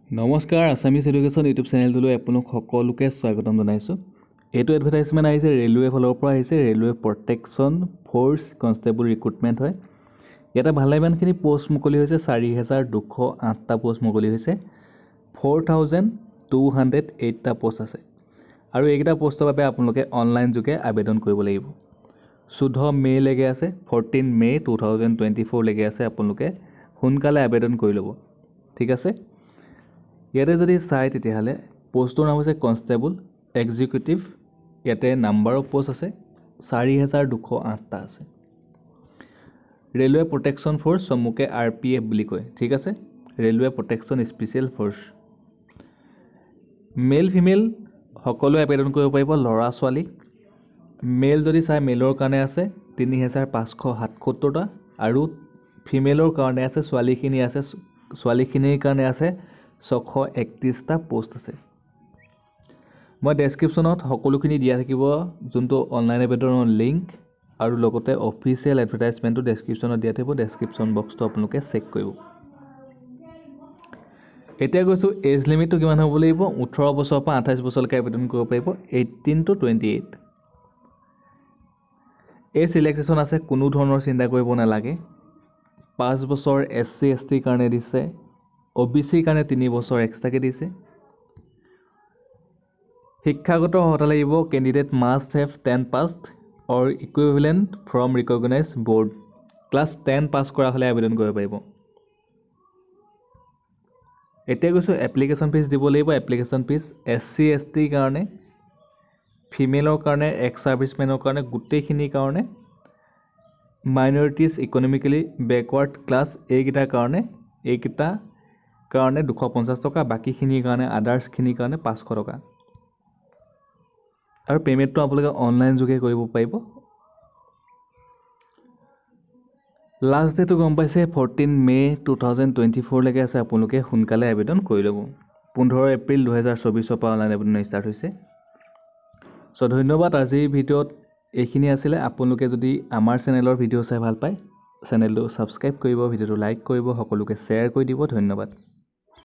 নমস্কাৰ Assamese education YouTube চেনেলটোলৈ আপোনালোক সকলোকে স্বাগতম জনাইছোঁ। এইটো এডভাৰটাইজমেণ্ট আহিছে ৰেলৱে ফালৰ পৰা আহিছে। Railway protection force constable recruitment হয়। ইয়াতে ভালেমানখিনি পোষ্ট মুকলি হৈছে। 4208টা পোষ্ট মুকলি হৈছে। 4208টা পোষ্ট আছে আৰু এইকেইটা পোষ্টৰ বাবে আপোনালোকে অনলাইন যোগে আবেদন কৰিব লাগিব। 14 মে'লৈকে আছে, 14 মে' 2024 লৈকে আছে। আপোনালোকে সোনকালে আবেদন কৰি ল'ব, ঠিক আছে। ইয়াতে যদি চাই তেতিয়াহ'লে পোষ্টটোৰ নাম হৈছে কনষ্টেবল এক্সিকিউটিভ। ইয়াতে নাম্বাৰ অফ পোষ্ট আছে 4208টা আছে। ৰেলৱে প্ৰটেকশ্যন ফ'ৰ্চ চমুকে RPF বুলি কয়, ঠিক আছে। Railway protection special force. Male female সকলোৱে আবেদন কৰিব পাৰিব, ল'ৰা ছোৱালী। মেল যদি চাই মেলৰ কাৰণে আছে 3577টা আৰু ফিমেলৰ কাৰণে আছে ছোৱালীখিনিৰ কাৰণে আছে 631টা পোষ্ট আছে। মই ডেছক্ৰিপশ্যনত সকলোখিনি দিয়া থাকিব, যোনটো অনলাইন আবেদনৰ লিংক আৰু লগতে অফিচিয়েল এডভাৰটাইজমেণ্টটো ডেছক্ৰিপশ্যনত দিয়া থাকিব। ডেছক্ৰিপশ্যন বক্সটো আপোনালোকে চেক কৰিব। এতিয়া কৈছোঁ এজ লিমিটটো কিমান হ'ব লাগিব। 18 বছৰৰ পৰা 28 বছৰলৈকে আবেদন কৰিব পাৰিব, 18 to 28। এই চিলেকশ্যন আছে, কোনো ধৰণৰ চিন্তা কৰিব নালাগে। 5 বছৰ SC ST কাৰণে দিছে, OBC কাৰণে 3 বছৰ এক্সট্ৰাকৈ দিছে। শিক্ষাগত অৰ্হতা লাগিব, candidate must have 10 passed or equivalent from recognise board. Class 10 pass কৰা হ'লে আবেদন কৰিব পাৰিব। এতিয়া কৈছোঁ এপ্লিকেশ্যন ফিজ দিব লাগিব। এপ্লিকেশ্যন ফিজ SC ST কাৰণে, ফিমেলৰ কাৰণে, এক্স ছাৰ্ভিচমেনৰ কাৰণে, গোটেইখিনিৰ কাৰণে, মাইনৰিটিজ ইকনমিকেলি বেকৱাৰ্ড ক্লাছ এইকেইটাৰ কাৰণে 250 টকা, বাকীখিনিৰ কাৰণে আদাৰ্ছখিনিৰ কাৰণে 500 টকা। আৰু পে'মেণ্টটো আপোনালোকে অনলাইন যোগে কৰিব পাৰিব। লাষ্ট ডেটটো গম পাইছে 14 মে' 2024 লৈকে আছে। আপোনালোকে সোনকালে আবেদন কৰি ল'ব। 15 এপ্ৰিল 2024 পৰা অনলাইন আবেদন ষ্টাৰ্ট হৈছে। চ' ধন্যবাদ। আজিৰ ভিডিঅ'ত এইখিনি আছিলে। আপোনালোকে যদি আমাৰ চেনেলৰ ভিডিঅ' চাই ভাল পায়, চেনেলটো ছাবস্ক্ৰাইব কৰিব, ভিডিঅ'টো লাইক কৰিব, সকলোকে শ্বেয়াৰ কৰি দিব। ধন্যবাদ।